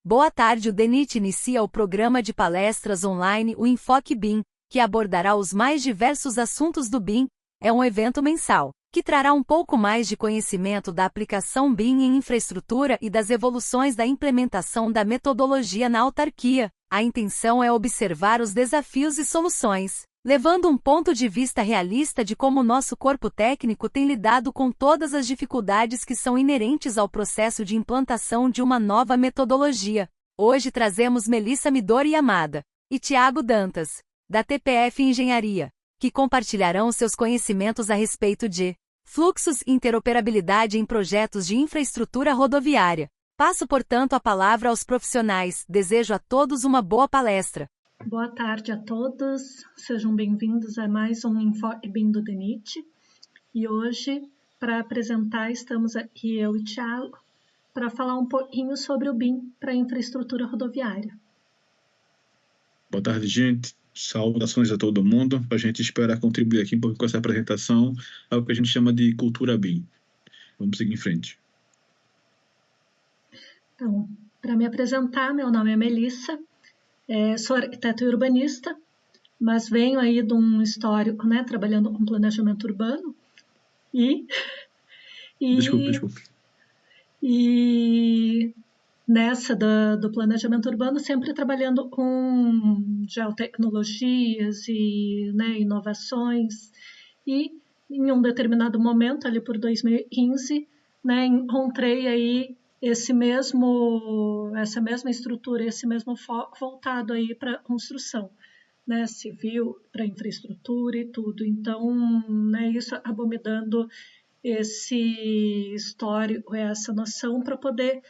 Boa tarde. O DENIT inicia o programa de palestras online O Enfoque BIM, que abordará os mais diversos assuntos do BIM. É um evento mensal, que trará um pouco mais de conhecimento da aplicação BIM em infraestrutura e das evoluções da implementação da metodologia na autarquia. A intenção é observar os desafios e soluções, levando um ponto de vista realista de como nosso corpo técnico tem lidado com todas as dificuldades que são inerentes ao processo de implantação de uma nova metodologia. Hoje trazemos Melissa Midori Yamada e Thiago Dantas, da TPF Engenharia, que compartilharão seus conhecimentos a respeito de fluxos e interoperabilidade em projetos de infraestrutura rodoviária. Passo, portanto, a palavra aos profissionais. Desejo a todos uma boa palestra. Boa tarde a todos, sejam bem-vindos a mais um Enfoque BIM do DENIT. E hoje, para apresentar, estamos aqui eu e Thiago, para falar um pouquinho sobre o BIM para a infraestrutura rodoviária. Boa tarde, gente. Saudações a todo mundo. A gente espera contribuir aqui um pouco com essa apresentação ao que a gente chama de cultura BIM. Vamos seguir em frente. Então, para me apresentar, meu nome é Melissa, sou arquiteta e urbanista, mas venho aí de um histórico, trabalhando com planejamento urbano Desculpe. E nessa do planejamento urbano, sempre trabalhando com geotecnologias e inovações. E em um determinado momento, ali por 2015, encontrei aí essa mesma estrutura, esse mesmo foco voltado aí para construção, civil, para infraestrutura e tudo. Então, isso acabou me dando esse histórico, essa noção para poder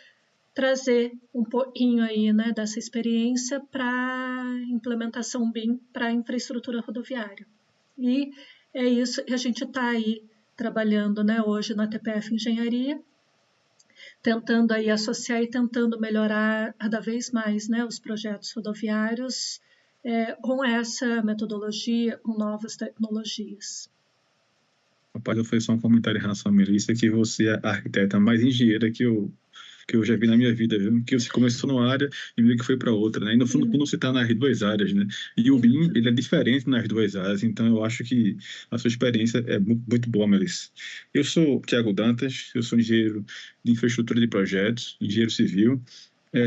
trazer um pouquinho aí, dessa experiência para implementação BIM para a infraestrutura rodoviária. E é isso que a gente está aí trabalhando, hoje na TPF Engenharia, tentando aí associar e tentando melhorar cada vez mais, os projetos rodoviários com essa metodologia, com novas tecnologias. Rapaz, foi só um comentário em relação a Melissa, que você é a arquiteta mais engenheira que eu já vi na minha vida, viu? Que você começou numa área e meio que foi para outra, né? E no fundo, quando você está nas duas áreas, né? E o BIM, ele é diferente nas duas áreas, então eu acho que a sua experiência é muito boa, Melissa. Eu sou Thiago Dantas, eu sou engenheiro de infraestrutura de projetos, engenheiro civil.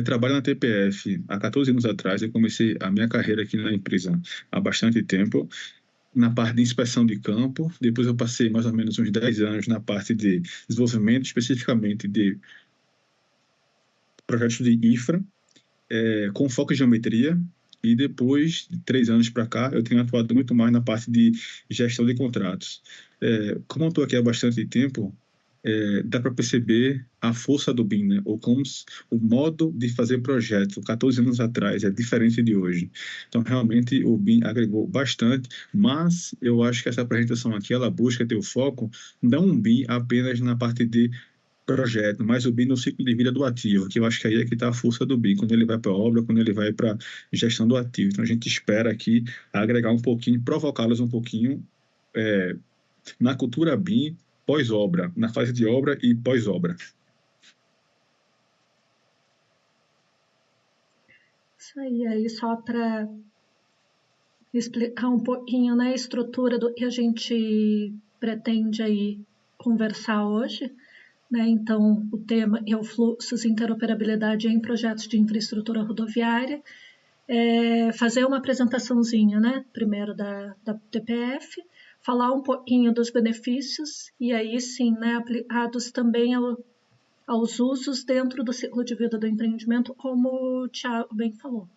Trabalho na TPF há 14 anos atrás. Eu comecei a minha carreira aqui na empresa há bastante tempo, na parte de inspeção de campo. Depois eu passei mais ou menos uns 10 anos na parte de desenvolvimento, especificamente de projetos de infra, com foco em geometria. E depois de 3 anos para cá, eu tenho atuado muito mais na parte de gestão de contratos. Como eu estou aqui há bastante tempo, dá para perceber a força do BIM, né? Ou como o modo de fazer projeto 14 anos atrás é diferente de hoje. Então, realmente, o BIM agregou bastante, mas eu acho que essa apresentação aqui, ela busca ter o foco, não um BIM apenas na parte de projeto, mas o BIM no ciclo de vida do ativo, que eu acho que aí é que está a força do BIM, quando ele vai para a obra, quando ele vai para a gestão do ativo. Então, a gente espera aqui agregar um pouquinho, provocá-los um pouquinho na cultura BIM, pós-obra, na fase de obra e pós-obra. Isso aí só para explicar um pouquinho, a estrutura do que a gente pretende aí conversar hoje, Então, o tema é o fluxos e interoperabilidade em projetos de infraestrutura rodoviária. Fazer uma apresentaçãozinha, primeiro da TPF, falar um pouquinho dos benefícios e aí sim, aplicados também aos usos dentro do ciclo de vida do empreendimento, como o Thiago bem falou.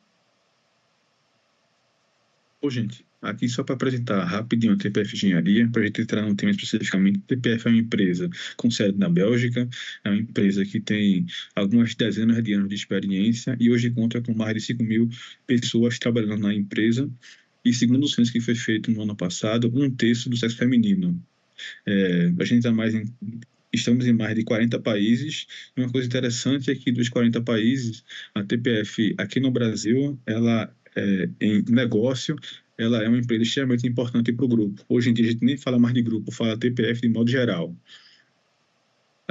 Gente, aqui só para apresentar rapidinho a TPF Engenharia, para a gente entrar no tema especificamente. A TPF é uma empresa com sede na Bélgica, é uma empresa que tem algumas dezenas de anos de experiência e hoje conta com mais de 5 mil pessoas trabalhando na empresa. E segundo o censo que foi feito no ano passado, 1/3 do sexo feminino. A gente estamos em mais de 40 países. E uma coisa interessante é que dos 40 países, a TPF aqui no Brasil, ela em negócio, ela é uma empresa extremamente importante para o grupo. Hoje em dia a gente nem fala mais de grupo, fala TPF de modo geral.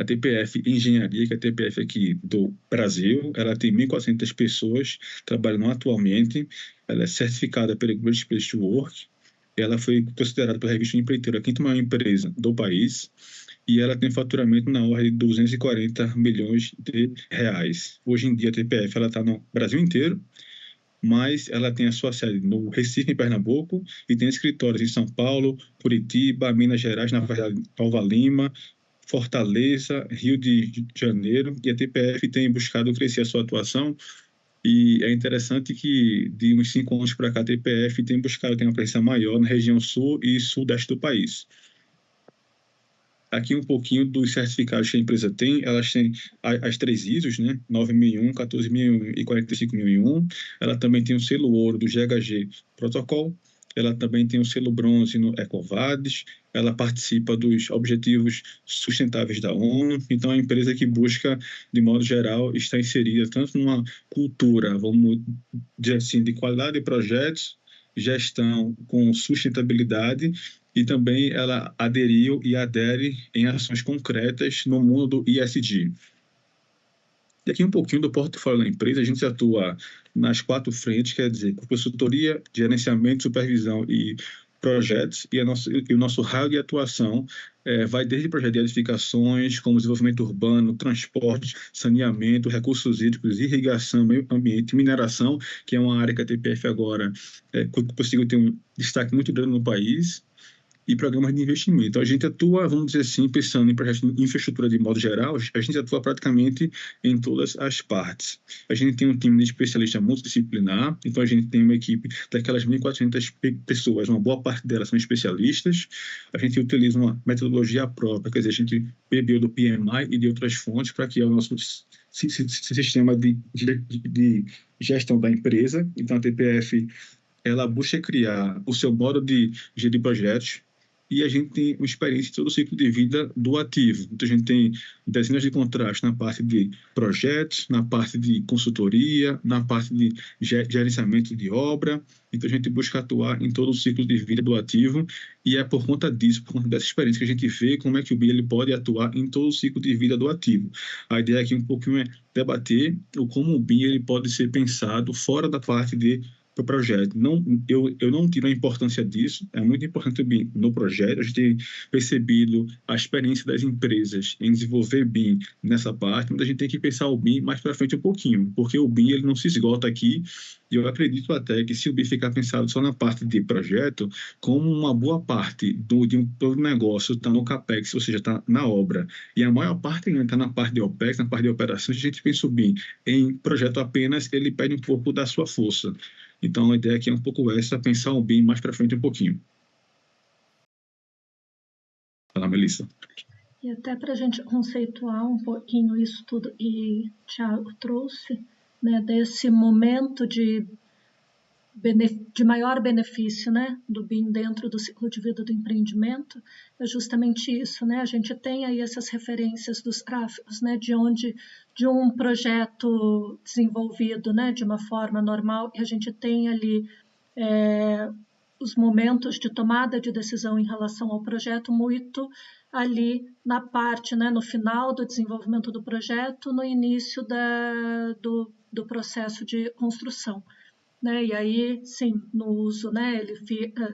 A TPF Engenharia, que é a TPF aqui do Brasil, ela tem 1.400 pessoas trabalhando atualmente, ela é certificada pela Great Place to Work, ela foi considerada pela revista Empreiteiro a quinta maior empresa do país, e ela tem faturamento na ordem de 240 milhões de reais. Hoje em dia, a TPF está no Brasil inteiro, mas ela tem a sua sede no Recife, em Pernambuco, e tem escritórios em São Paulo, Curitiba, Minas Gerais, Nova Lima, Fortaleza, Rio de Janeiro, e a TPF tem buscado crescer a sua atuação, e é interessante que de uns 5 anos para cá a TPF tem buscado ter uma presença maior na região sul e sudeste do país. Aqui um pouquinho dos certificados que a empresa tem, elas têm as 3 ISOs, né? 9001, 14001 e 45001. Ela também tem o selo ouro do GHG Protocol. Ela também tem o selo bronze no EcoVadis. Ela participa dos Objetivos Sustentáveis da ONU. Então, é uma empresa que busca, de modo geral, estar inserida tanto numa cultura, vamos dizer assim, de qualidade de projetos, gestão com sustentabilidade, e também ela aderiu e adere em ações concretas no mundo do ESG. E aqui um pouquinho do portfólio da empresa, a gente atua nas 4 frentes, quer dizer, consultoria, gerenciamento, supervisão e projetos, e o nosso raio de atuação vai desde projetos de edificações, como desenvolvimento urbano, transporte, saneamento, recursos hídricos, irrigação, meio ambiente, mineração, que é uma área que a TPF agora conseguiu ter um destaque muito grande no país, e programas de investimento. Então, a gente atua, vamos dizer assim, pensando em projetos de infraestrutura de modo geral, a gente atua praticamente em todas as partes. A gente tem um time de especialistas multidisciplinar, então a gente tem uma equipe daquelas 1.400 pessoas, uma boa parte delas são especialistas. A gente utiliza uma metodologia própria, quer dizer, a gente bebeu do PMI e de outras fontes para criar o nosso sistema de gestão da empresa. Então, a TPF ela busca criar o seu modo de gerir projetos, e a gente tem uma experiência em todo o ciclo de vida do ativo. Então, a gente tem dezenas de contratos na parte de projetos, na parte de consultoria, na parte de gerenciamento de obra. Então, a gente busca atuar em todo o ciclo de vida do ativo, e é por conta disso, por conta dessa experiência, que a gente vê como é que o BIM ele pode atuar em todo o ciclo de vida do ativo. A ideia aqui um pouquinho é debater como o BIM ele pode ser pensado fora da parte de o projeto. Eu não tiro a importância disso, é muito importante o BIM no projeto. A gente tem percebido a experiência das empresas em desenvolver BIM nessa parte, mas a gente tem que pensar o BIM mais para frente um pouquinho, porque o BIM ele não se esgota aqui, e eu acredito até que se o BIM ficar pensado só na parte de projeto, como uma boa parte de um negócio está no CAPEX, ou seja, está na obra, e a maior parte está na parte de OPEX, na parte de operações, a gente pensa o BIM em projeto apenas, ele perde um pouco da sua força. Então, a ideia aqui é um pouco essa, pensar o BIM mais para frente um pouquinho. Fala, Melissa. E até para a gente conceituar um pouquinho isso tudo, e o Thiago trouxe, né, desse momento de maior benefício, né, do BIM dentro do ciclo de vida do empreendimento, é justamente isso, né? A gente tem aí essas referências dos gráficos, né, de um projeto desenvolvido, né, de uma forma normal, e a gente tem ali os momentos de tomada de decisão em relação ao projeto muito ali na parte, né, no final do desenvolvimento do projeto, no início do processo de construção. Né? E aí, sim, no uso, né,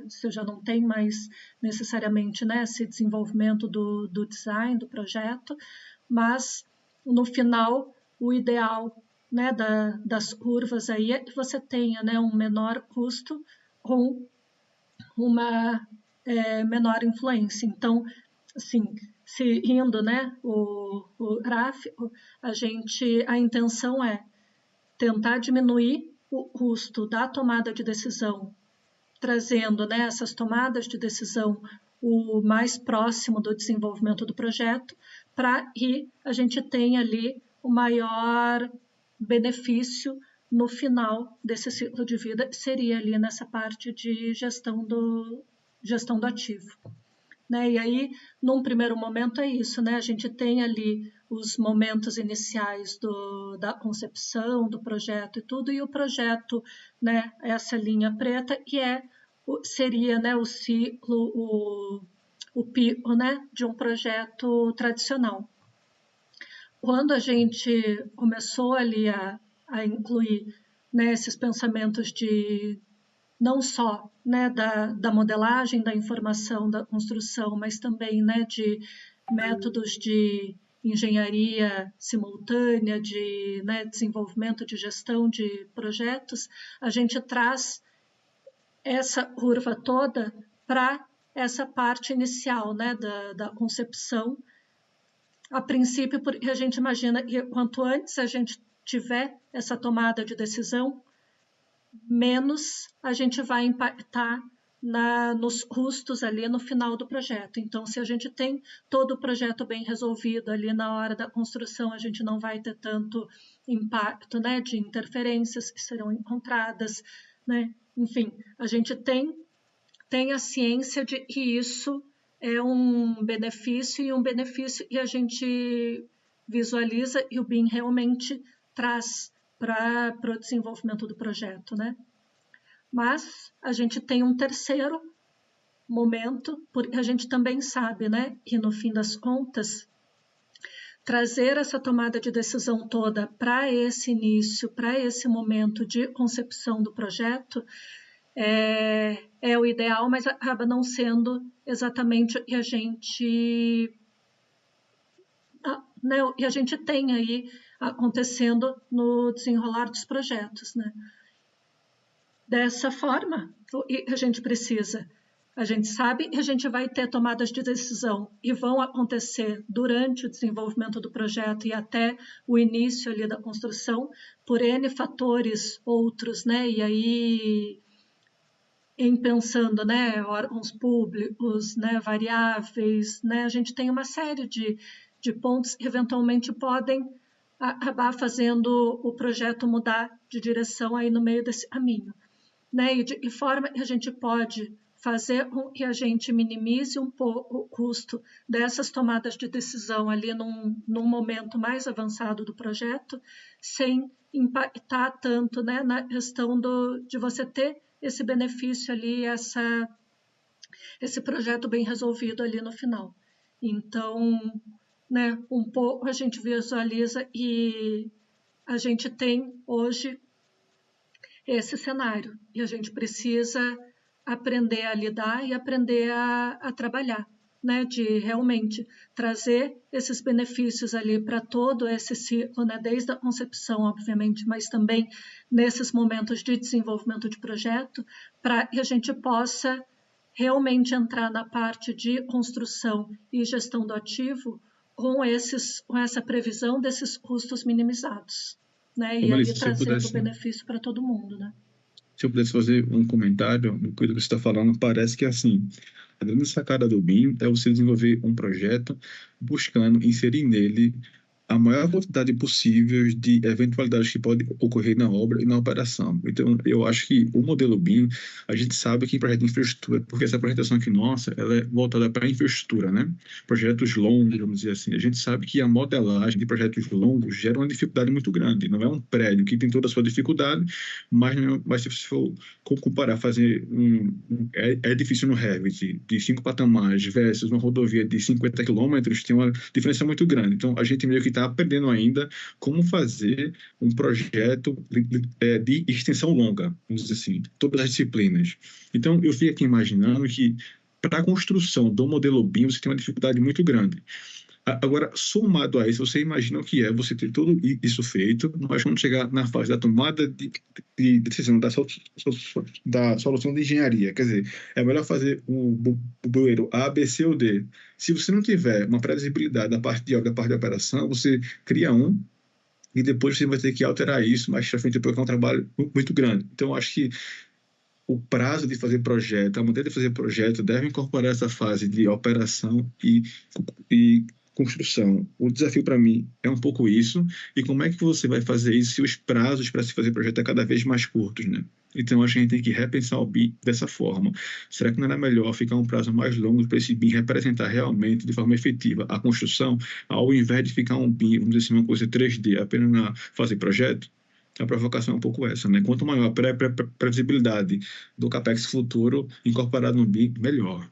você já não tem mais necessariamente, né, esse desenvolvimento do design, do projeto, mas no final, o ideal, né, das curvas aí é que você tenha, né, um menor custo com uma menor influência. Então, assim, se indo, né, o gráfico, a intenção é tentar diminuir o custo da tomada de decisão, trazendo, né, essas tomadas de decisão o mais próximo do desenvolvimento do projeto, para que a gente tenha ali o maior benefício no final desse ciclo de vida, seria ali nessa parte de gestão do ativo. Né? E aí, num primeiro momento, é isso, né? A gente tem ali os momentos iniciais da concepção, do projeto e tudo, e o projeto, né, essa linha preta, que seria, né, o ciclo, o pico, né, de um projeto tradicional. quando a gente começou ali a incluir, né, esses pensamentos de não só, né, da modelagem, da informação, da construção, mas também, né, de métodos de engenharia simultânea, de, né, desenvolvimento de gestão de projetos, a gente traz essa curva toda para essa parte inicial, né, da concepção. A princípio, porque a gente imagina que quanto antes a gente tiver essa tomada de decisão, menos a gente vai impactar nos custos ali no final do projeto. Então, se a gente tem todo o projeto bem resolvido ali na hora da construção, a gente não vai ter tanto impacto, né, de interferências que serão encontradas, né? Enfim, a gente tem a ciência de que isso é um benefício e a gente visualiza e o BIM realmente traz para o desenvolvimento do projeto, né? Mas a gente tem um terceiro momento, porque a gente também sabe, né, que no fim das contas, trazer essa tomada de decisão toda para esse início, para esse momento de concepção do projeto, é o ideal, mas acaba não sendo exatamente o que a gente, né, o que a gente tem aí acontecendo no desenrolar dos projetos, né? Dessa forma, o que a gente precisa? A gente sabe que a gente vai ter tomadas de decisão e vão acontecer durante o desenvolvimento do projeto e até o início ali da construção, por N fatores outros, né? E aí, em pensando, né, órgãos públicos, né, variáveis, né, a gente tem uma série de pontos que eventualmente podem acabar fazendo o projeto mudar de direção aí no meio desse caminho, né? E de que forma que a gente pode fazer com que a gente minimize um pouco o custo dessas tomadas de decisão ali num momento mais avançado do projeto, sem impactar tanto, né, na questão de você ter esse benefício ali, esse projeto bem resolvido ali no final. Então, né, um pouco a gente visualiza e a gente tem hoje esse cenário e a gente precisa aprender a lidar e aprender a trabalhar, né, de realmente trazer esses benefícios ali para todo esse ciclo, né, desde a concepção, obviamente, mas também nesses momentos de desenvolvimento de projeto, para que a gente possa realmente entrar na parte de construção e gestão do ativo com essa previsão desses custos minimizados, né, e aí trazendo benefício para todo mundo, né? Se eu pudesse fazer um comentário no que você está falando, parece que assim, a grande sacada do BIM é você desenvolver um projeto buscando inserir nele a maior quantidade possível de eventualidades que podem ocorrer na obra e na operação. Então, eu acho que o modelo BIM, a gente sabe que em projeto de infraestrutura, porque essa apresentação aqui nossa, ela é voltada para a infraestrutura, né? Projetos longos, vamos dizer assim. A gente sabe que a modelagem de projetos longos gera uma dificuldade muito grande. Não é um prédio que tem toda a sua dificuldade, mas se você for comparar, fazer é difícil no Revit, de 5 patamares versus uma rodovia de 50 quilômetros, tem uma diferença muito grande. Então, a gente meio que está aprendendo ainda como fazer um projeto de extensão longa, vamos dizer assim, todas as disciplinas. Então, eu fico aqui imaginando que para a construção do modelo BIM você tem uma dificuldade muito grande. Agora, somado a isso, você imagina o que é você ter tudo isso feito, mas quando chegar na fase da tomada de decisão da solução de engenharia, quer dizer, é melhor fazer o bueiro A, B, C ou D. Se você não tiver uma previsibilidade da parte de obra, da parte de operação, você cria e depois você vai ter que alterar isso mais para frente, porque é um trabalho muito grande. Então, eu acho que o prazo de fazer projeto, a maneira de fazer projeto deve incorporar essa fase de operação e construção. O desafio para mim é um pouco isso, e como é que você vai fazer isso se os prazos para se fazer projeto é cada vez mais curtos, né? Então, acho que a gente tem que repensar o BIM dessa forma. Será que não era melhor ficar um prazo mais longo para esse BIM representar realmente, de forma efetiva, a construção, ao invés de ficar um BIM, vamos dizer assim, uma coisa 3D, apenas na fase projeto? A provocação é um pouco essa, né? Quanto maior a previsibilidade do CAPEX futuro incorporado no BIM, melhor.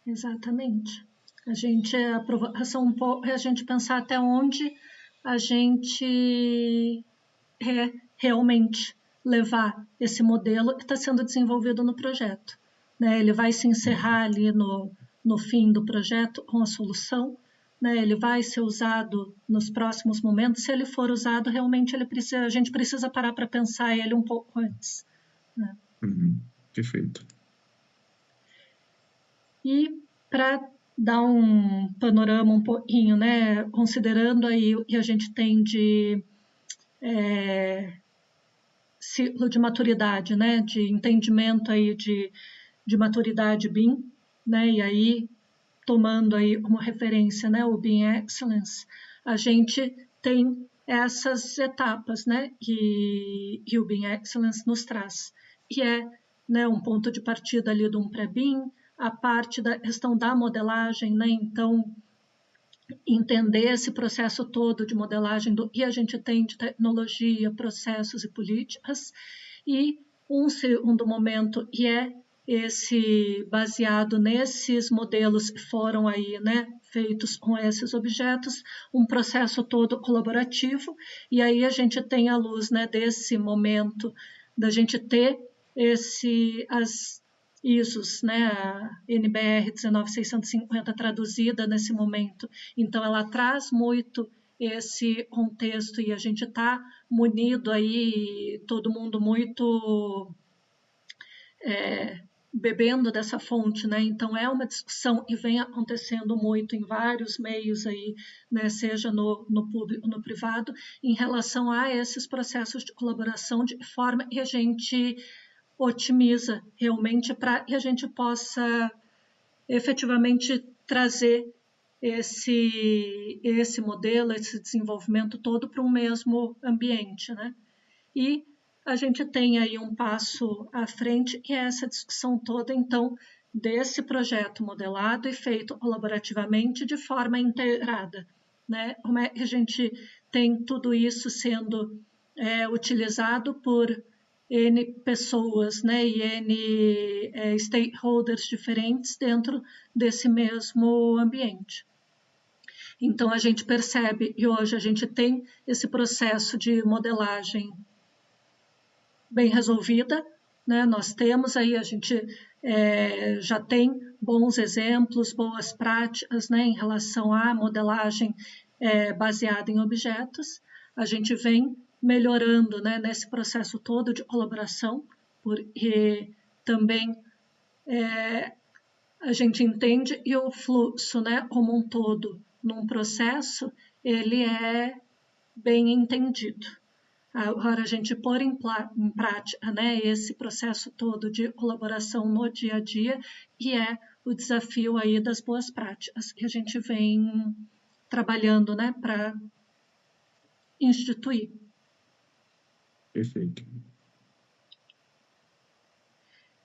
Exatamente. A provocação um pouco é a gente pensar até onde a gente realmente levar esse modelo que está sendo desenvolvido no projeto. Né? Ele vai se encerrar ali no fim do projeto com a solução, né? Ele vai ser usado nos próximos momentos. Se ele for usado, realmente a gente precisa parar para pensar ele um pouco antes. Né? Perfeito. E para dar um panorama um pouquinho, né, considerando aí o que a gente tem de ciclo de maturidade, né, de entendimento aí de maturidade BIM, né, e aí tomando aí como referência, né, o BIM Excellence, a gente tem essas etapas, né, que o BIM Excellence nos traz, que é, né, um ponto de partida ali de um pré-BIM, a parte da questão da modelagem, né, então entender esse processo todo de modelagem do que a gente tem de tecnologia, processos e políticas, e um segundo momento que é esse baseado nesses modelos que foram aí, né, feitos com esses objetos, um processo todo colaborativo, e aí a gente tem à luz, né, desse momento da gente ter as ISOs, né, a NBR 19650 traduzida nesse momento. Então, ela traz muito esse contexto e a gente está munido aí, todo mundo muito bebendo dessa fonte, né? Então, é uma discussão que vem acontecendo muito em vários meios aí, né, seja no público, no privado, em relação a esses processos de colaboração, de forma que a gente otimiza realmente para que a gente possa efetivamente trazer esse modelo, esse desenvolvimento todo para um mesmo ambiente, né? E a gente tem aí um passo à frente, que é essa discussão toda, então, desse projeto modelado e feito colaborativamente de forma integrada, né? Como é que a gente tem tudo isso sendo utilizado por N pessoas, né, e N stakeholders diferentes dentro desse mesmo ambiente. Então, a gente percebe, e hoje a gente tem esse processo de modelagem bem resolvida, né? Nós temos aí, a gente já tem bons exemplos, boas práticas, né, em relação à modelagem baseada em objetos. A gente vem melhorando, né, nesse processo todo de colaboração, porque também a gente entende e o fluxo, né, como um todo, num processo, ele é bem entendido. Agora, a gente pôr em prática, né, esse processo todo de colaboração no dia a dia, e é o desafio aí das boas práticas que a gente vem trabalhando, né, para instituir. Perfeito.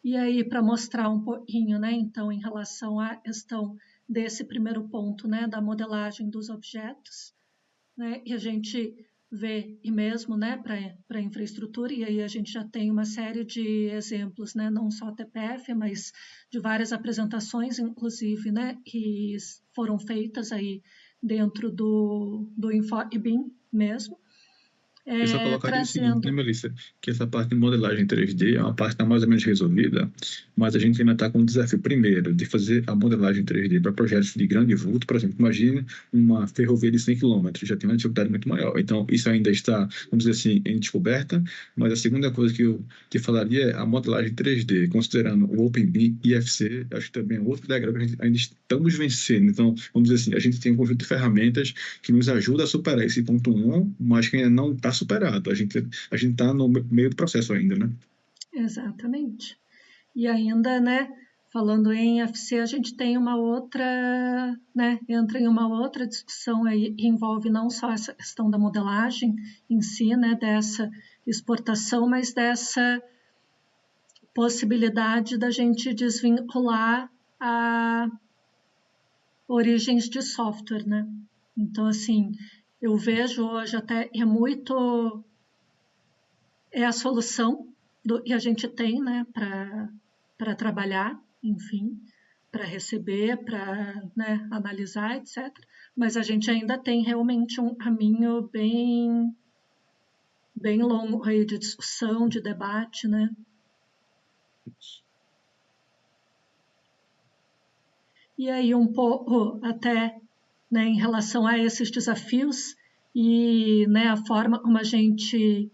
E aí, para mostrar um pouquinho, né, então, em relação à questão desse primeiro ponto, né, da modelagem dos objetos, né, e a gente vê, e mesmo, né, para a infraestrutura, e aí a gente já tem uma série de exemplos, né, não só TPF, mas de várias apresentações, inclusive, né, que foram feitas aí dentro do InfoBIM mesmo, Eu só colocar aqui o seguinte, né, trazendo... Melissa? Que essa parte de modelagem 3D é uma parte que está mais ou menos resolvida, mas a gente ainda está com o desafio, primeiro, de fazer a modelagem 3D para projetos de grande vulto. Por exemplo, imagine uma ferrovia de 100 quilômetros, já tem uma dificuldade muito maior. Então, isso ainda está, vamos dizer assim, em descoberta, mas a segunda coisa que eu te falaria é a modelagem 3D, considerando o OpenBIM e IFC, acho que também é outro degrau que a gente ainda estamos vencendo. Então, vamos dizer assim, a gente tem um conjunto de ferramentas que nos ajuda a superar esse ponto 1, mas que ainda não está superado. A gente está no meio do processo ainda, né? Exatamente. E ainda, né, falando em FC, a gente tem uma outra, né, entra em uma outra discussão aí, que envolve não só essa questão da modelagem em si, né, dessa exportação, mas dessa possibilidade da gente desvincular a origens de software, né? Então, assim, eu vejo hoje até é a solução que a gente tem, né, para trabalhar, enfim, para receber, para, né, analisar, etc. Mas a gente ainda tem realmente um caminho bem longo aí de discussão, de debate, né? E aí um pouco até, né, em relação a esses desafios e, né, a forma como a gente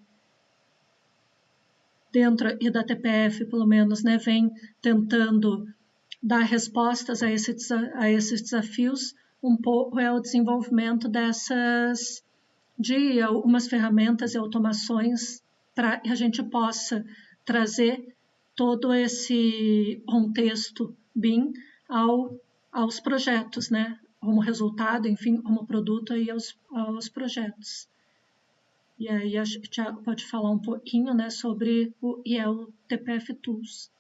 dentro e da TPF, pelo menos, né, vem tentando dar respostas a esses desafios, um pouco é o desenvolvimento de algumas ferramentas e automações para que a gente possa trazer todo esse contexto BIM aos projetos, né? Como resultado, enfim, como produto aí aos projetos. E aí a gente pode falar um pouquinho, né, sobre o TPF Tools.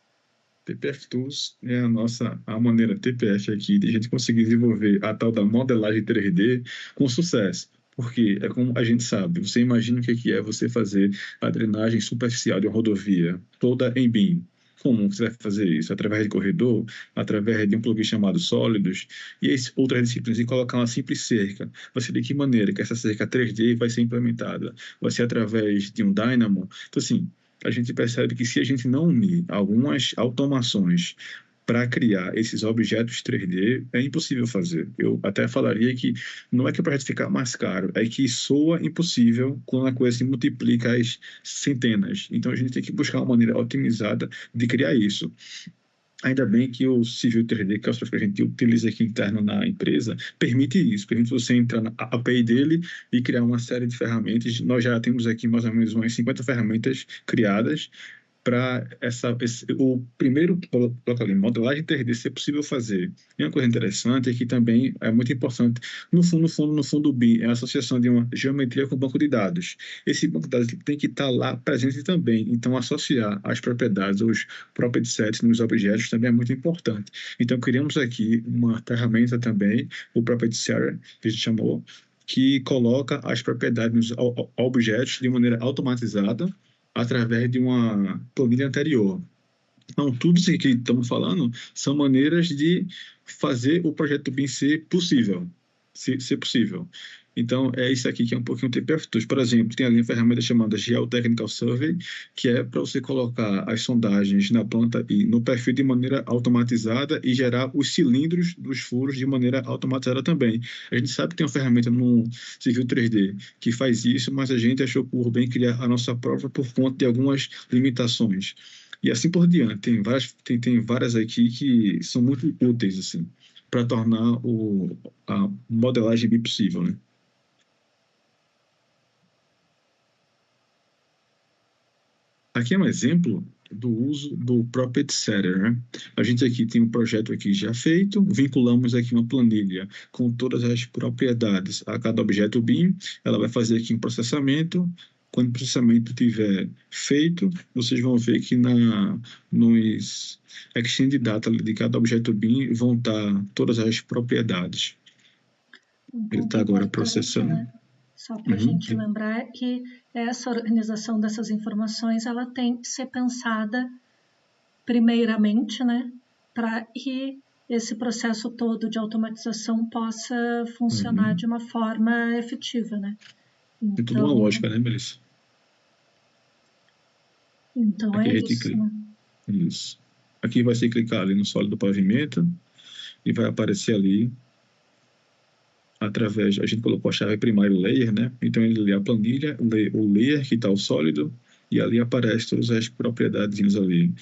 TPF Tools é a maneira TPF aqui de a gente conseguir desenvolver a tal da modelagem 3D com sucesso. Porque é como a gente sabe, você imagina o que é você fazer a drenagem superficial de uma rodovia toda em BIM. Como você vai fazer isso? Através de corredor, através de um plugin chamado Sólidos, e outras disciplinas, e colocar uma simples cerca. Vai ser de que maneira que essa cerca 3D vai ser implementada? Vai ser através de um Dynamo? Então, assim, a gente percebe que se a gente não unir algumas automações para criar esses objetos 3D, é impossível fazer. Eu até falaria que não é que o projeto ficar mais caro, é que soa impossível quando a coisa se multiplica às centenas. Então a gente tem que buscar uma maneira otimizada de criar isso. Ainda bem que o Civil 3D, que é o software que a gente utiliza aqui interno na empresa, permite isso, permite você entrar na API dele e criar uma série de ferramentas. Nós já temos aqui mais ou menos umas 50 ferramentas criadas para o primeiro bloco ali, modelagem 3D, ser possível fazer. E uma coisa interessante é que também é muito importante, no fundo, o BIM é a associação de uma geometria com banco de dados. Esse banco de dados tem que estar lá presente também. Então, associar as propriedades, os property sets nos objetos também é muito importante. Então, criamos aqui uma ferramenta também, o property setter, que a gente chamou, que coloca as propriedades nos objetos de maneira automatizada, através de uma planilha anterior. Então, tudo isso que estamos falando são maneiras de fazer o projeto BIM ser possível. Ser possível. Então, é isso aqui que é um pouquinho o TPF Tools. Por exemplo, tem ali uma ferramenta chamada Geotechnical Survey, que é para você colocar as sondagens na planta e no perfil de maneira automatizada e gerar os cilindros dos furos de maneira automatizada também. A gente sabe que tem uma ferramenta no Civil 3D que faz isso, mas a gente achou por bem criar a nossa própria por conta de algumas limitações. E assim por diante. Tem várias aqui que são muito úteis, assim, para tornar a modelagem BIM possível, né? Aqui é um exemplo do uso do Property Setter, né? A gente aqui tem um projeto aqui já feito, vinculamos aqui uma planilha com todas as propriedades a cada objeto BIM, ela vai fazer aqui um processamento. Quando o processamento estiver feito, vocês vão ver que nos Exchange Data de cada objeto BIM vão estar todas as propriedades. Ele está agora processando. Né? Só para a gente lembrar que essa organização dessas informações ela tem que ser pensada primeiramente, né, para que esse processo todo de automatização possa funcionar de uma forma efetiva, né? Então, tem tudo uma lógica, né, Melissa? Então aqui é isso, né? Isso. Aqui vai ser clicar ali no sólido pavimento e vai aparecer ali através, a gente colocou a chave primário layer, né? Então ele lê a planilha, lê o layer que está o sólido e ali aparece todas as propriedades ali.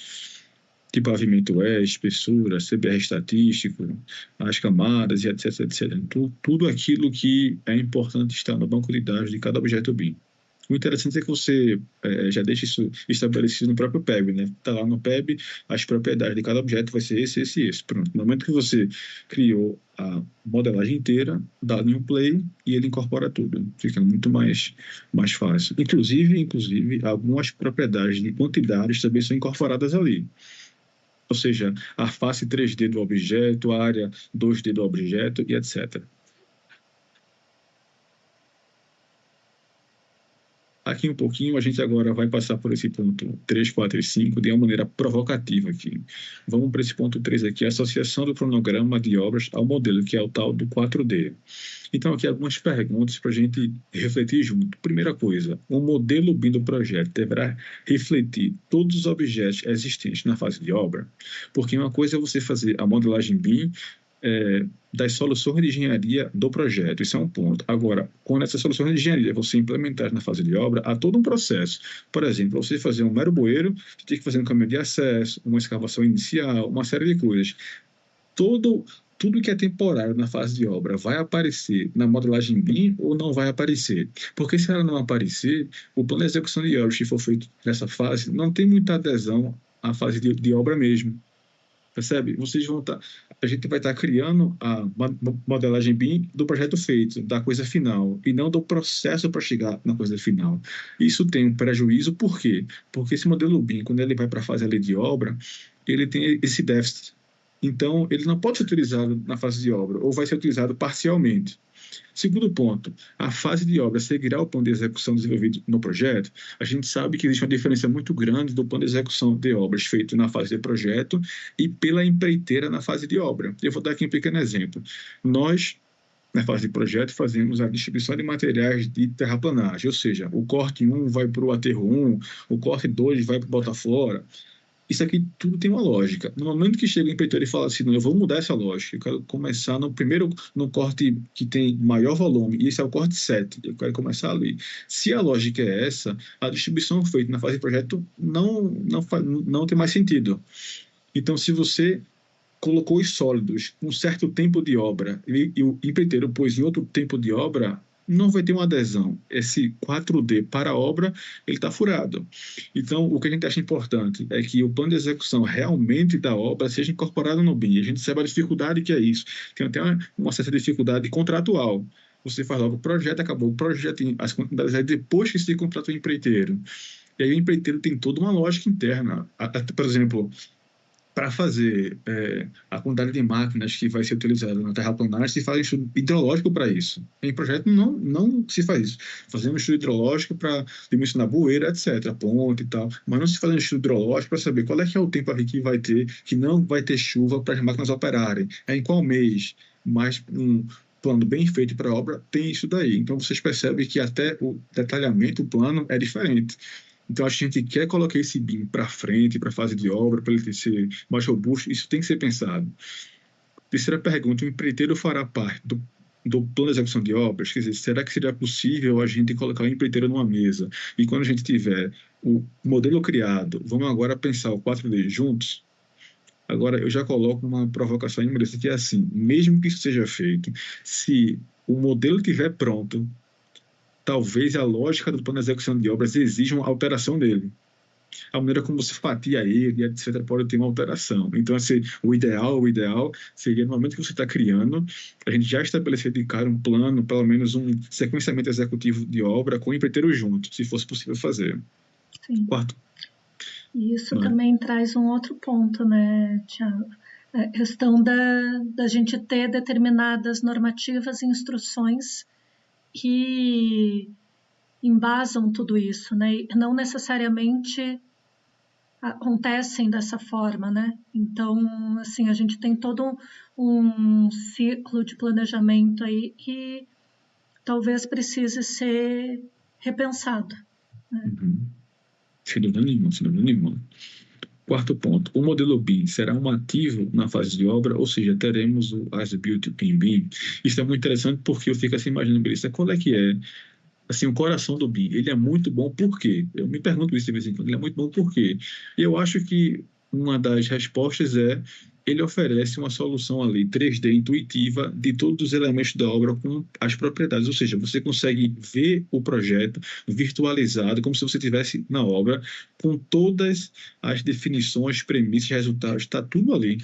De pavimento é, espessura, CBR estatístico, as camadas e etc, etc. Tudo aquilo que é importante estar no banco de dados de cada objeto BIM. O interessante é que você já deixa isso estabelecido no próprio PEB, né? Está lá no PEB, as propriedades de cada objeto vai ser esse, esse e esse. Pronto. No momento que você criou a modelagem inteira, dá em um play e ele incorpora tudo. Fica muito mais fácil. Inclusive, algumas propriedades de quantidades também são incorporadas ali. Ou seja, a face 3D do objeto, a área 2D do objeto e etc. aqui um pouquinho, a gente agora vai passar por esse ponto 3, 4 e 5 de uma maneira provocativa aqui. Vamos para esse ponto 3 aqui, a associação do cronograma de obras ao modelo, que é o tal do 4D. Então, aqui algumas perguntas para a gente refletir junto. Primeira coisa, o modelo BIM do projeto deverá refletir todos os objetos existentes na fase de obra, porque uma coisa é você fazer a modelagem BIM das soluções de engenharia do projeto, isso é um ponto. Agora, quando essas soluções de engenharia você implementar na fase de obra, há todo um processo. Por exemplo, para você fazer um mero bueiro, você tem que fazer um caminho de acesso, uma escavação inicial, uma série de coisas. Tudo que é temporário na fase de obra vai aparecer na modelagem BIM ou não vai aparecer? Porque se ela não aparecer, o plano de execução de obras que for feito nessa fase não tem muita adesão à fase de obra mesmo. Percebe? A gente vai estar criando a modelagem BIM do projeto feito, da coisa final, e não do processo para chegar na coisa final. Isso tem um prejuízo, por quê? Porque esse modelo BIM, quando ele vai para a fase ali de obra, ele tem esse déficit. Então, ele não pode ser utilizado na fase de obra, ou vai ser utilizado parcialmente. Segundo ponto, a fase de obra seguirá o plano de execução desenvolvido no projeto. A gente sabe que existe uma diferença muito grande do plano de execução de obras feito na fase de projeto e pela empreiteira na fase de obra. Eu vou dar aqui um pequeno exemplo. Nós, na fase de projeto, fazemos a distribuição de materiais de terraplanagem, ou seja, o corte 1 vai para o aterro 1, o corte 2 vai para o bota-fora. Isso aqui tudo tem uma lógica. No momento que chega o empreiteiro e fala assim, não, eu vou mudar essa lógica, eu quero começar no corte que tem maior volume, e esse é o corte 7, eu quero começar ali. Se a lógica é essa, a distribuição feita na fase de projeto não tem mais sentido. Então, se você colocou os sólidos com um certo tempo de obra e o empreiteiro pôs em outro tempo de obra, não vai ter uma adesão. Esse 4D para a obra, ele está furado. Então, o que a gente acha importante é que o plano de execução realmente da obra seja incorporado no BIM. A gente sabe a dificuldade que é isso. Tem até uma certa dificuldade contratual. Você faz logo o projeto, acabou o projeto, as quantidades aí depois que se contrata o empreiteiro. E aí o empreiteiro tem toda uma lógica interna. Por exemplo, para fazer a quantidade de máquinas que vai ser utilizada na terraplanagem, se faz um estudo hidrológico para isso. Em projeto não se faz isso. Fazemos um estudo hidrológico para dimensionar bueira, etc., ponte e tal, mas não se faz um estudo hidrológico para saber qual é que é o tempo aqui que vai ter, que não vai ter chuva para as máquinas operarem, em qual mês, mas um plano bem feito para a obra tem isso daí. Então, vocês percebem que até o detalhamento, o plano é diferente. Então, a gente quer colocar esse BIM para frente, para a fase de obra, para ele ser mais robusto, isso tem que ser pensado. Terceira pergunta, o empreiteiro fará parte do plano de execução de obras? Quer dizer, será que seria possível a gente colocar o empreiteiro numa mesa e quando a gente tiver o modelo criado, vamos agora pensar o 4D juntos? Agora, eu já coloco uma provocação em inglês, que é assim, mesmo que isso seja feito, se o modelo estiver pronto, talvez a lógica do plano de execução de obras exija uma alteração dele. A maneira como você fatia ele, etc., pode ter uma alteração. Então, assim, o ideal seria, no momento que você está criando, a gente já estabelecer de cara um plano, pelo menos um sequenciamento executivo de obra com o empreiteiro junto, se fosse possível fazer. Sim. Quarto. E isso também traz um outro ponto, né, Tiago? A questão da gente ter determinadas normativas e instruções que embasam tudo isso, né? E não necessariamente acontecem dessa forma, né? Então, assim, a gente tem todo um ciclo de planejamento aí que talvez precise ser repensado, né? Sem dúvida nenhuma. Quarto ponto, o modelo BIM será um ativo na fase de obra, ou seja, teremos o As-Built in BIM. Isso é muito interessante porque eu fico assim imaginando, Melissa, qual é que é assim, o coração do BIM? Ele é muito bom por quê? Eu me pergunto isso de vez em quando, ele é muito bom por quê? E eu acho que uma das respostas é ele oferece uma solução ali 3D intuitiva de todos os elementos da obra com as propriedades, ou seja, você consegue ver o projeto virtualizado como se você estivesse na obra com todas as definições, premissas, resultados, está tudo ali.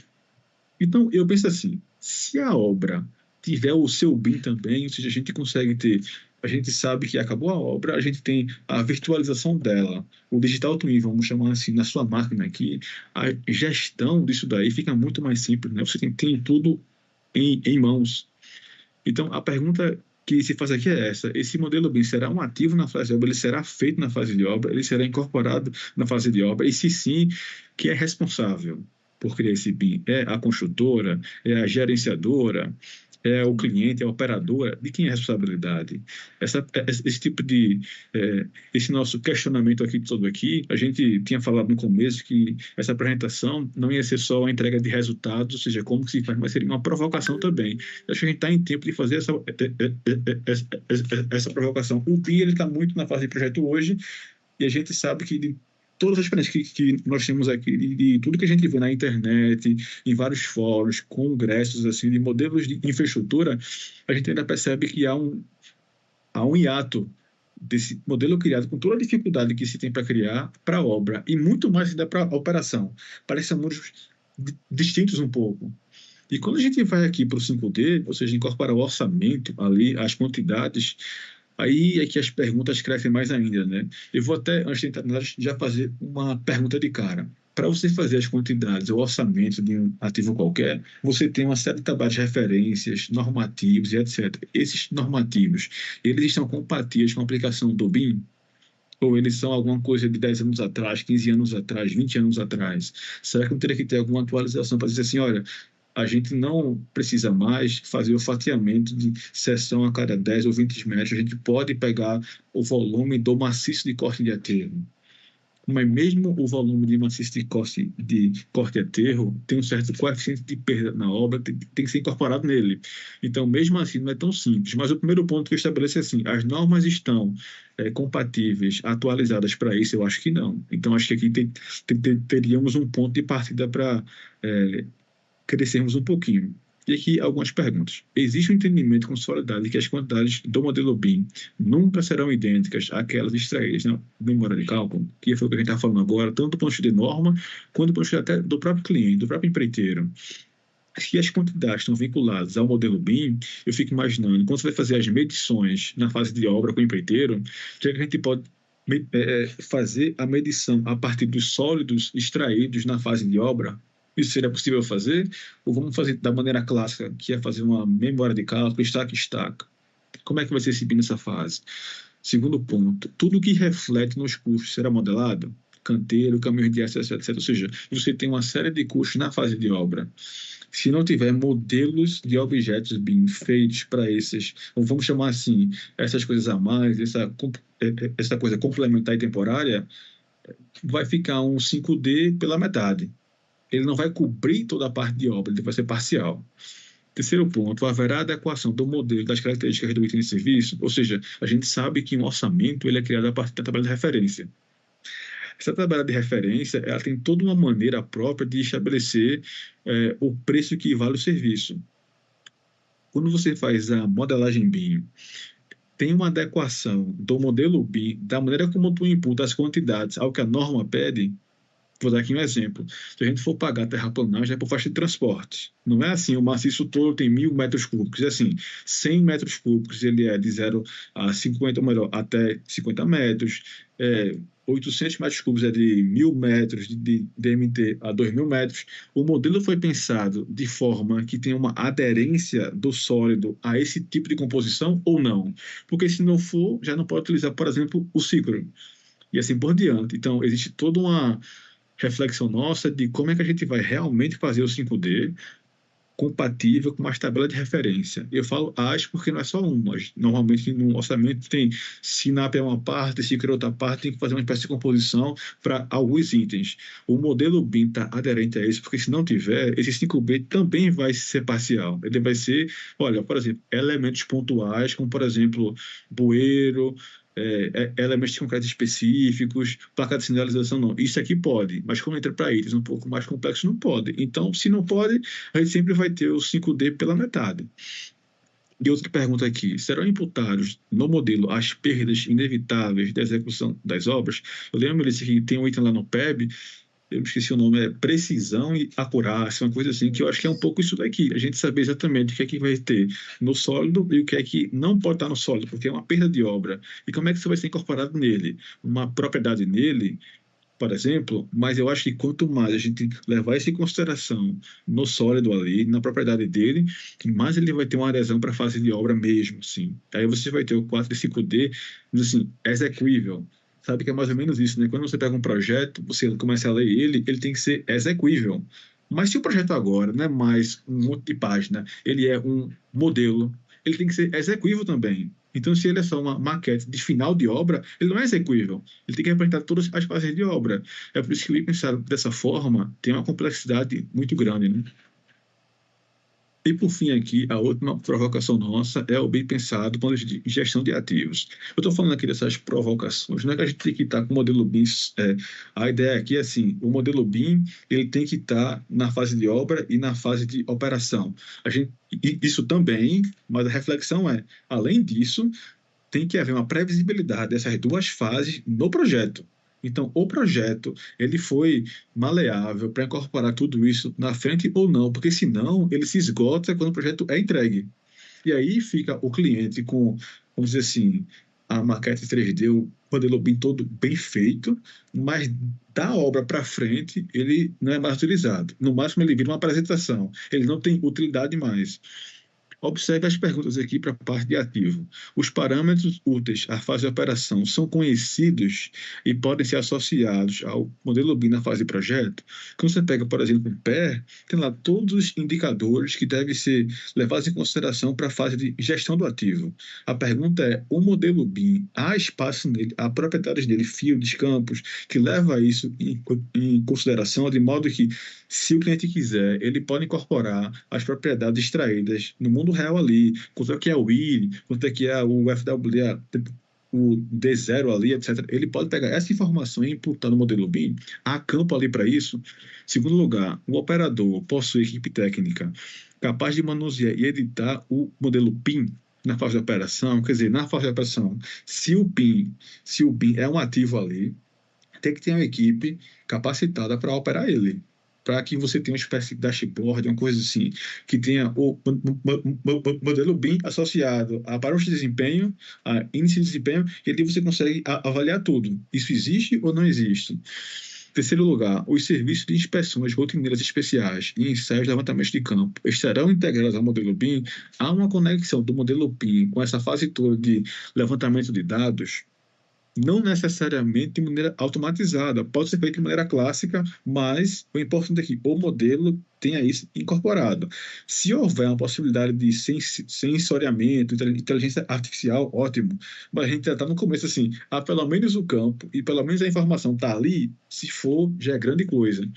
Então, eu penso assim, se a obra tiver o seu BIM também, ou seja, a gente consegue ter, a gente sabe que acabou a obra, a gente tem a virtualização dela, o digital twin, vamos chamar assim, na sua máquina aqui, a gestão disso daí fica muito mais simples, né? Você tem tudo em mãos. Então, a pergunta que se faz aqui é essa. Esse modelo BIM será um ativo na fase de obra, ele será feito na fase de obra, ele será incorporado na fase de obra, e se sim, quem é responsável por criar esse BIM? É a construtora? É a gerenciadora? É o cliente? É a operadora? De quem é a responsabilidade? Esse tipo de... esse nosso questionamento aqui todo aqui, a gente tinha falado no começo que essa apresentação não ia ser só a entrega de resultados, ou seja, como que se faz, mas seria uma provocação também. Eu acho que a gente está em tempo de fazer essa provocação. O BIM está muito na fase de projeto hoje, e a gente sabe que de todas as experiências que nós temos aqui, de tudo que a gente vê na internet, em vários fóruns, congressos, assim, de modelos de infraestrutura, a gente ainda percebe que há um hiato desse modelo criado com toda a dificuldade que se tem para criar para a obra e muito mais ainda para a operação. Parecem mundos distintos um pouco. E quando a gente vai aqui para o 5D, ou seja, incorpora o orçamento ali, as quantidades, aí é que as perguntas crescem mais ainda, né? Eu vou até, antes de entrar nelas, já fazer uma pergunta de cara. Para você fazer as quantidades, o orçamento de um ativo qualquer, você tem uma série de trabalhos de referências, normativos e etc. Esses normativos, eles estão compatíveis com a aplicação do BIM? Ou eles são alguma coisa de 10 anos atrás, 15 anos atrás, 20 anos atrás? Será que não teria que ter alguma atualização para dizer assim, olha, a gente não precisa mais fazer o fatiamento de seção a cada 10 ou 20 metros, a gente pode pegar o volume do maciço de corte de aterro. Mas mesmo o volume de maciço de corte de aterro tem um certo coeficiente de perda na obra, tem que ser incorporado nele. Então, mesmo assim, não é tão simples. Mas o primeiro ponto que eu estabeleço é assim, as normas estão compatíveis, atualizadas para isso? Eu acho que não. Então, acho que aqui teríamos um ponto de partida para crescermos um pouquinho. E aqui algumas perguntas. Existe um entendimento consolidado de que as quantidades do modelo BIM nunca serão idênticas àquelas extraídas na memória de cálculo, que foi o que a gente está falando agora, tanto do ponto de vista de norma, quanto do ponto de vista até do próprio cliente, do próprio empreiteiro. Se as quantidades estão vinculadas ao modelo BIM, eu fico imaginando, quando você vai fazer as medições na fase de obra com o empreiteiro, que a gente pode fazer a medição a partir dos sólidos extraídos na fase de obra. Isso seria possível fazer? Ou vamos fazer da maneira clássica, que é fazer uma memória de cálculo, estaca? Como é que vai ser esse BIM nessa fase? Segundo ponto, tudo que reflete nos custos será modelado? Canteiro, caminhões de acesso, etc. Ou seja, você tem uma série de custos na fase de obra. Se não tiver modelos de objetos BIM feitos para esses, ou vamos chamar assim, essas coisas a mais, essa coisa complementar e temporária, vai ficar um 5D pela metade. Ele não vai cobrir toda a parte de obra, ele vai ser parcial. Terceiro ponto, haverá adequação do modelo das características do item de serviço, ou seja, a gente sabe que um orçamento ele é criado a partir da tabela de referência. Essa tabela de referência ela tem toda uma maneira própria de estabelecer o preço que vale o serviço. Quando você faz a modelagem BIM, tem uma adequação do modelo BIM, da maneira como tu imputa as quantidades ao que a norma pede. Vou dar aqui um exemplo. Se a gente for pagar terraplanagem, é por faixa de transporte. Não é assim, o maciço todo tem 1.000 metros cúbicos. É assim, 100 metros cúbicos ele é de 0 a 50, ou melhor, até 50 metros. 800 metros cúbicos é de 1.000 metros, de DMT a 2.000 metros. O modelo foi pensado de forma que tenha uma aderência do sólido a esse tipo de composição ou não? Porque se não for, já não pode utilizar, por exemplo, o ciclo. E assim por diante. Então, existe toda uma reflexão nossa de como é que a gente vai realmente fazer o 5D compatível com uma tabela de referência. Eu falo AS porque não é só uma. Normalmente, no orçamento, tem SINAP é uma parte, SICRO é outra parte, tem que fazer uma espécie de composição para alguns itens. O modelo BIM está aderente a isso, porque se não tiver, esse 5B também vai ser parcial. Ele vai ser, olha, por exemplo, elementos pontuais, como, por exemplo, bueiro, elementos de concreto específicos, placa de sinalização, não. Isso aqui pode, mas quando entra para itens um pouco mais complexos, não pode. Então, se não pode, a gente sempre vai ter o 5D pela metade. E outra pergunta aqui, serão imputados no modelo as perdas inevitáveis da execução das obras? Eu lembro, Melissa, que tem um item lá no PEB, eu me esqueci o nome, é precisão e acurácia, uma coisa assim, que eu acho que é um pouco isso daqui. A gente saber exatamente o que é que vai ter no sólido e o que é que não pode estar no sólido, porque é uma perda de obra. E como é que isso vai ser incorporado nele? Uma propriedade nele por exemplo, mas eu acho que quanto mais a gente levar isso em consideração no sólido ali, na propriedade dele, mais ele vai ter uma adesão para a fase de obra mesmo, assim. Aí você vai ter o 4 e 5D, assim, execuível. Sabe que é mais ou menos isso, né? Quando você pega um projeto, você começa a ler ele tem que ser execuível. Mas se o projeto agora não é mais um monte de página, ele é um modelo, ele tem que ser execuível também. Então, se ele é só uma maquete de final de obra, ele não é execuível. Ele tem que representar todas as fases de obra. É por isso que o pensar dessa forma tem uma complexidade muito grande, né? E, por fim, aqui, a última provocação nossa é o bem pensado quando a gente gestão de ativos. Eu estou falando aqui dessas provocações, não é que a gente tem que estar com o modelo BIM. A ideia aqui é assim, o modelo BIM ele tem que estar na fase de obra e na fase de operação. Isso também, mas a reflexão é, além disso, tem que haver uma previsibilidade dessas duas fases no projeto. Então, o projeto, ele foi maleável para incorporar tudo isso na frente ou não, porque senão ele se esgota quando o projeto é entregue. E aí fica o cliente com, vamos dizer assim, a maquete 3D, o modelo BIM todo bem feito, mas da obra para frente ele não é mais utilizado. No máximo ele vira uma apresentação, ele não tem utilidade mais. Observe as perguntas aqui para a parte de ativo. Os parâmetros úteis à fase de operação são conhecidos e podem ser associados ao modelo BIM na fase de projeto? Quando você pega, por exemplo, o PER, tem lá todos os indicadores que devem ser levados em consideração para a fase de gestão do ativo. A pergunta é, o modelo BIM, há espaço nele, há propriedades nele, fields, campos, que leva isso em consideração, de modo que, se o cliente quiser, ele pode incorporar as propriedades extraídas no mundo real ali, quanto é que é o I, quanto é que é o FWD, o D0 ali, etc. Ele pode pegar essa informação e imputar no modelo BIM. Há campo ali para isso. Segundo lugar, o operador possui equipe técnica capaz de manusear e editar o modelo BIM na fase de operação. Quer dizer, na fase de operação, se o BIM é um ativo ali, tem que ter uma equipe capacitada para operar ele, para que você tenha uma espécie de dashboard, uma coisa assim, que tenha o modelo BIM associado a parâmetros de desempenho, a índice de desempenho, e ali você consegue avaliar tudo. Isso existe ou não existe? Terceiro lugar, os serviços de inspeções rotineiras especiais e ensaios de levantamento de campo estarão integrados ao modelo BIM. Há uma conexão do modelo BIM com essa fase toda de levantamento de dados? Não necessariamente de maneira automatizada, pode ser feito de maneira clássica, mas o importante é que o modelo tenha isso incorporado. Se houver uma possibilidade de sensoriamento, inteligência artificial, ótimo, mas a gente já está no começo assim, pelo menos o campo e pelo menos a informação está ali, se for, já é grande coisa.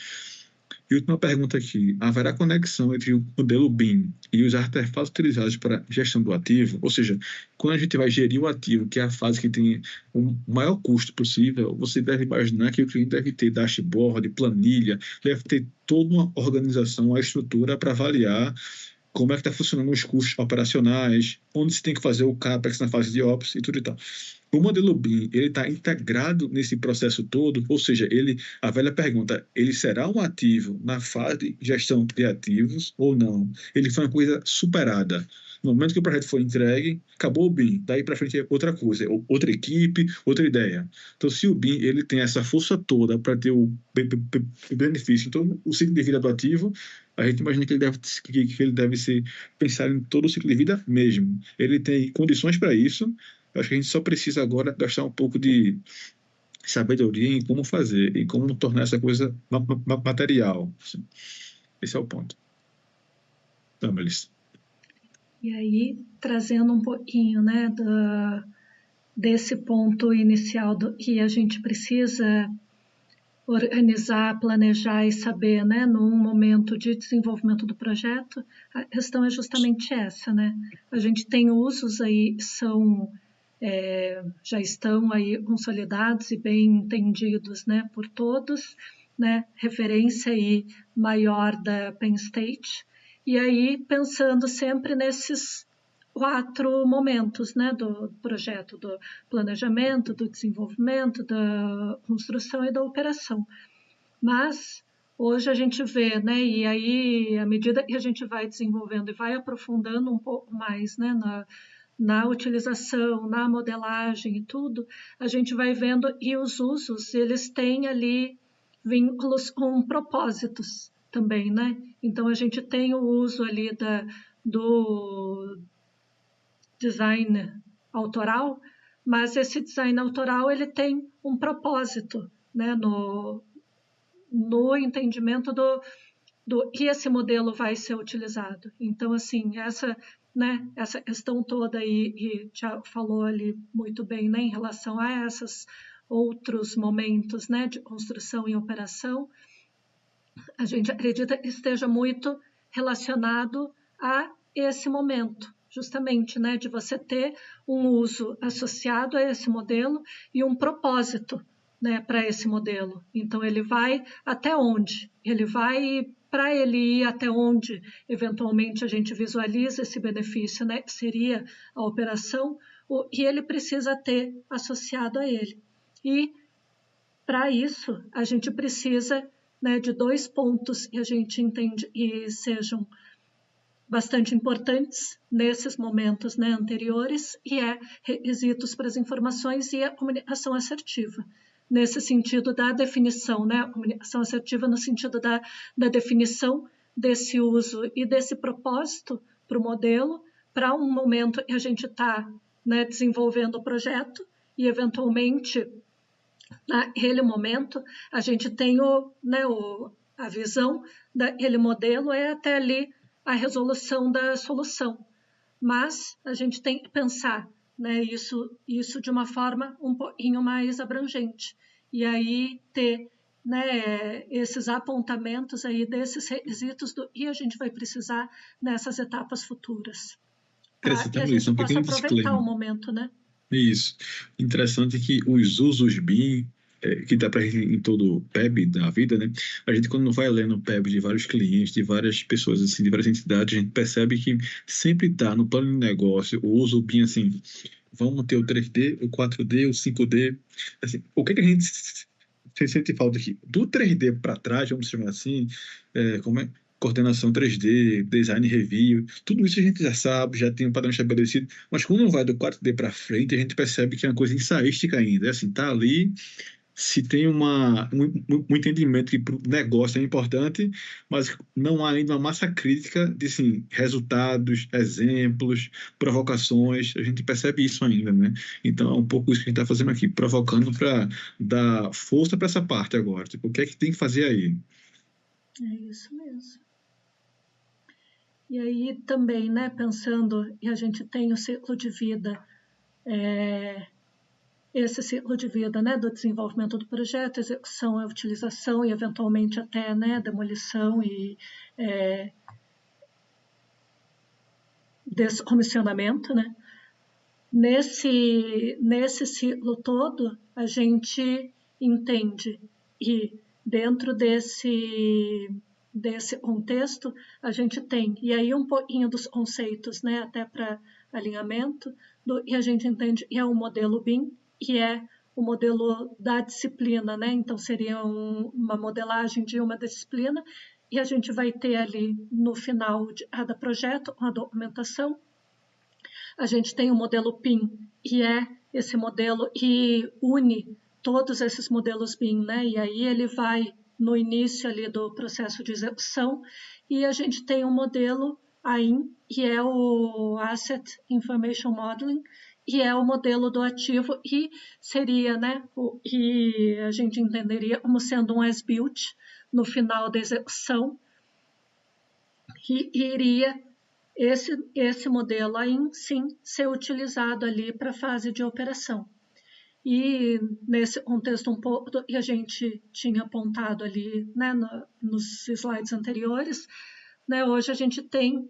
E última pergunta aqui, haverá conexão entre o modelo BIM e os artefatos utilizados para gestão do ativo? Ou seja, quando a gente vai gerir o ativo, que é a fase que tem o maior custo possível, você deve imaginar que o cliente deve ter dashboard, planilha, deve ter toda uma organização, uma estrutura para avaliar como é que está funcionando os custos operacionais, onde se tem que fazer o CAPEX na fase de OPS e tudo e tal. O modelo BIM, ele está integrado nesse processo todo, ou seja, a velha pergunta, ele será um ativo na fase de gestão de ativos ou não? Ele foi uma coisa superada. No momento que o projeto foi entregue, acabou o BIM. Daí para frente é outra coisa, outra equipe, outra ideia. Então, se o BIM ele tem essa força toda para ter o benefício, então o ciclo de vida do ativo, a gente imagina que ele deve ser pensado em todo o ciclo de vida mesmo. Ele tem condições para isso. Eu acho que a gente só precisa agora gastar um pouco de sabedoria em como fazer e como tornar essa coisa material. Esse é o ponto. Então, Melissa. E aí, trazendo um pouquinho, né, desse ponto inicial que a gente precisa organizar, planejar e saber, né, num momento de desenvolvimento do projeto, a questão é justamente essa, né? A gente tem usos aí, já estão aí consolidados e bem entendidos, né, por todos, né, referência aí maior da Penn State, e aí pensando sempre nesses 4 momentos, né, do projeto, do planejamento, do desenvolvimento, da construção e da operação. Mas hoje a gente vê, né, e aí à medida que a gente vai desenvolvendo e vai aprofundando um pouco mais, né, na utilização, na modelagem e tudo, a gente vai vendo, e os usos, eles têm ali vínculos com propósitos também, né? Então, a gente tem o uso ali do design autoral, mas esse design autoral, ele tem um propósito, né? No entendimento do que esse modelo vai ser utilizado. Então, assim, essa questão toda aí, e já falou ali muito bem, né, em relação a esses outros momentos, né, de construção e operação, a gente acredita que esteja muito relacionado a esse momento, justamente, né, de você ter um uso associado a esse modelo e um propósito, né, para esse modelo. Então, ele vai até onde? Ele vai, para ele ir até onde, eventualmente, a gente visualiza esse benefício, né, que seria a operação, e ele precisa ter associado a ele. E, para isso, a gente precisa, né, de 2 pontos que a gente entende e sejam bastante importantes nesses momentos, né, anteriores, e requisitos para as informações e a comunicação assertiva. Nesse sentido da definição, né, a comunicação assertiva no sentido da definição desse uso e desse propósito para o modelo, para um momento que a gente está, né, desenvolvendo o projeto e, eventualmente, naquele momento, a gente tem a visão daquele modelo é até ali a resolução da solução. Mas a gente tem que pensar, né, isso de uma forma um pouquinho mais abrangente. E aí ter, né, esses apontamentos aí desses requisitos do que a gente vai precisar nessas etapas futuras. Para que a gente um possa pequeno aproveitar disclaimer. o momento, né? Isso. Interessante que os usos BIM, que dá para em todo o PEB da vida, né? A gente, quando vai lendo o PEB de vários clientes, de várias pessoas, assim, de várias entidades, a gente percebe que sempre está no plano de negócio o uso BIM, assim, vamos ter o 3D, o 4D, o 5D. Assim, o que a gente sente falta aqui? Do 3D para trás, vamos chamar assim, como é? Coordenação 3D, design review, tudo isso a gente já sabe, já tem um padrão estabelecido, mas quando vai do 4D para frente, a gente percebe que é uma coisa ensaística ainda. É assim, tá ali, se tem um entendimento que para o negócio é importante, mas não há ainda uma massa crítica de assim, resultados, exemplos, provocações, a gente percebe isso ainda, né? Então é um pouco isso que a gente está fazendo aqui, provocando para dar força para essa parte agora. Tipo, o que é que tem que fazer aí? É isso mesmo. E aí também, né, pensando, e a gente tem o ciclo de vida, esse ciclo de vida, né, do desenvolvimento do projeto, execução, a utilização e eventualmente até, né, demolição e descomissionamento, né? Nesse ciclo todo, a gente entende e dentro desse contexto, a gente tem, e aí um pouquinho dos conceitos, né, até para alinhamento, e a gente entende que é o modelo BIM, que é o modelo da disciplina, né, então seria uma modelagem de uma disciplina, e a gente vai ter ali no final de cada projeto a documentação. A gente tem o modelo PIM, que é esse modelo que une todos esses modelos BIM, né? E aí ele vai no início ali do processo de execução, e a gente tem um modelo AIM, que é o Asset Information Modeling, que é o modelo do ativo e seria, né, o que a gente entenderia como sendo um as-built no final da execução, que iria esse modelo aí, sim, ser utilizado ali para a fase de operação. E nesse contexto um pouco que a gente tinha apontado ali, né, nos slides anteriores, né, hoje a gente tem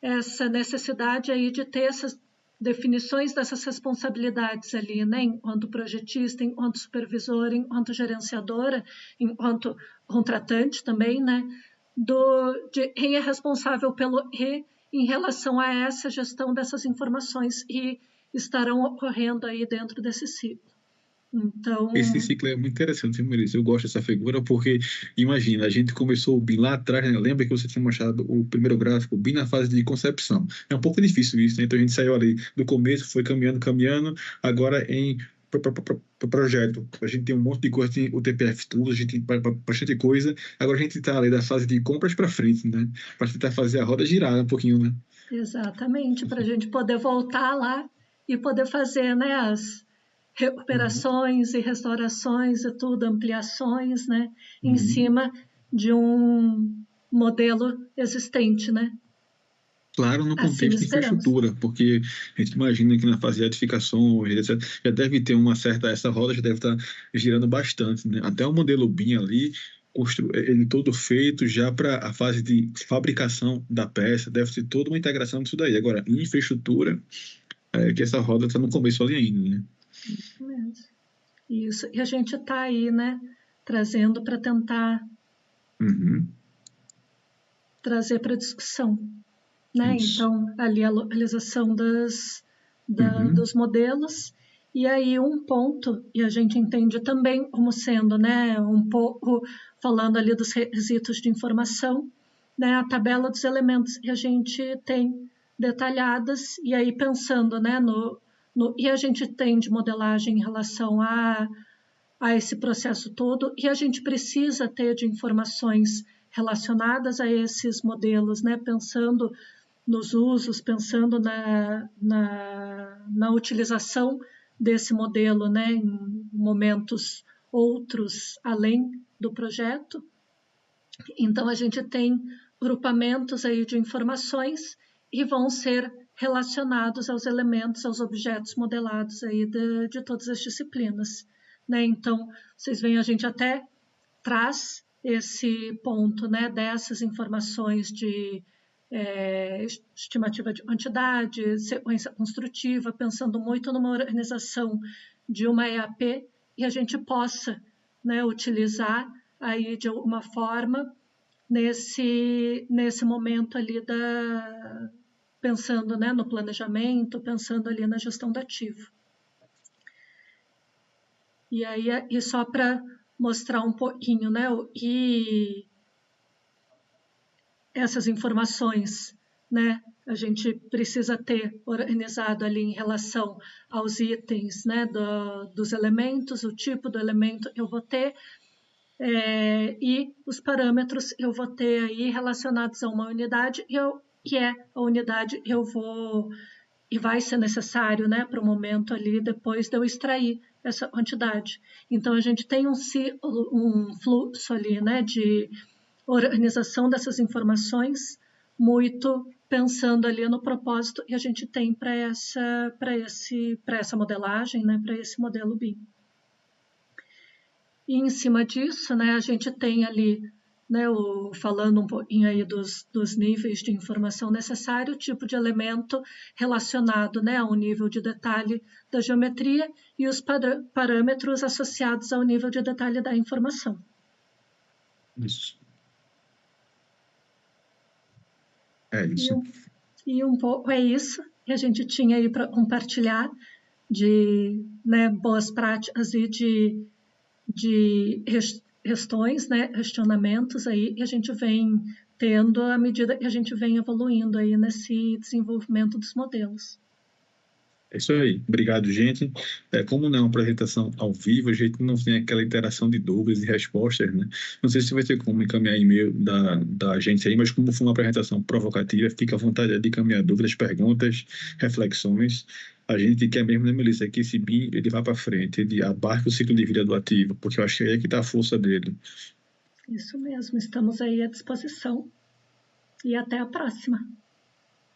essa necessidade aí de ter essas definições dessas responsabilidades ali, né, enquanto projetista, enquanto supervisora, enquanto gerenciadora, enquanto contratante também, né, de quem é responsável pelo em relação a essa gestão dessas informações que estarão ocorrendo aí dentro desse ciclo. Então, Esse ciclo é muito interessante, viu, Melissa? Eu gosto dessa figura porque, imagina, a gente começou o BIM lá atrás, né? Lembra que você tinha mostrado o primeiro gráfico, o BIM na fase de concepção. É um pouco difícil isso, né? Então a gente saiu ali do começo, foi caminhando, caminhando, agora em projeto. A gente tem um monte de coisa, tem o TPF Tools, a gente tem bastante coisa. Agora a gente está ali da fase de compras para frente, né? Para tentar fazer a roda girar um pouquinho, né? exatamente, para a gente poder voltar lá e poder fazer, né, as Uhum. recuperações e restaurações e tudo, ampliações, né, em Uhum. cima de um modelo existente, né? Claro, no Assim contexto de esperamos. infraestrutura, porque a gente imagina que na fase de edificação, etc., já deve ter uma certa, essa roda já deve estar girando bastante, né? Até o modelo BIM ali, ele todo feito já para a fase de fabricação da peça, deve ter toda uma integração disso daí. Agora, em infraestrutura, é que essa roda está no começo ali ainda, né? Isso mesmo. Isso. E a gente está aí, né, trazendo para tentar Uhum. trazer para discussão, né? Isso. Então, ali a localização Uhum. dos modelos, e aí um ponto, e a gente entende também como sendo, né, um pouco falando ali dos requisitos de informação, né, a tabela dos elementos que a gente tem detalhadas, e aí pensando, né, e a gente tem de modelagem em relação a esse processo todo, e a gente precisa ter de informações relacionadas a esses modelos, né, pensando nos usos, pensando na utilização desse modelo, né, em momentos outros além do projeto. Então, a gente tem grupamentos aí de informações e vão ser relacionados aos elementos, aos objetos modelados aí de todas as disciplinas, né? Então, vocês veem, a gente até traz esse ponto, né, dessas informações de estimativa de quantidade, sequência construtiva, pensando muito numa organização de uma EAP e a gente possa, né, utilizar aí de alguma forma nesse momento ali pensando, né, no planejamento, pensando ali na gestão do ativo. E aí, e só para mostrar um pouquinho, né, e essas informações, né, a gente precisa ter organizado ali em relação aos itens, né, dos elementos, o tipo do elemento que eu vou ter, e os parâmetros eu vou ter aí relacionados a uma unidade, que é a unidade eu vou e vai ser necessário, né, para o momento ali depois de eu extrair essa quantidade. Então a gente tem um fluxo ali, né, de organização dessas informações, muito pensando ali no propósito que a gente tem para essa modelagem, né, para esse modelo BIM. E em cima disso, né, a gente tem ali, né, falando um pouquinho aí dos níveis de informação necessário, o tipo de elemento relacionado, né, ao nível de detalhe da geometria e os parâmetros associados ao nível de detalhe da informação. Isso. É isso. E um pouco é isso que a gente tinha aí para compartilhar de, né, boas práticas e de questões, né, questionamentos aí que a gente vem tendo à medida que a gente vem evoluindo aí nesse desenvolvimento dos modelos. É isso aí. Obrigado, gente. Como não é uma apresentação ao vivo, a gente não tem aquela interação de dúvidas e respostas, né? Não sei se vai ter como encaminhar e-mail da agência aí, mas como foi uma apresentação provocativa, fica à vontade de encaminhar dúvidas, perguntas, reflexões. A gente quer mesmo, né, Melissa, que esse BIM ele vá para frente, ele abarque o ciclo de vida do ativo, porque eu acho que é aí que está a força dele. Isso mesmo, estamos aí à disposição. E até a próxima.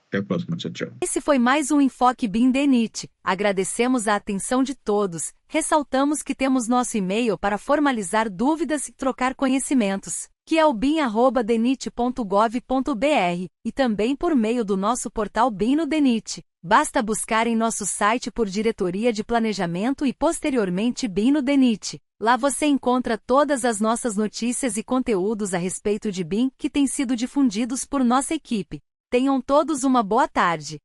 Até a próxima. Tchau, tchau. Esse foi mais um Enfoque BIM DENIT. Agradecemos a atenção de todos. Ressaltamos que temos nosso e-mail para formalizar dúvidas e trocar conhecimentos, que é o bim@denit.gov.br, e também por meio do nosso portal BIM no DENIT. Basta buscar em nosso site por Diretoria de Planejamento e posteriormente BIM no DENIT. Lá você encontra todas as nossas notícias e conteúdos a respeito de BIM que têm sido difundidos por nossa equipe. Tenham todos uma boa tarde.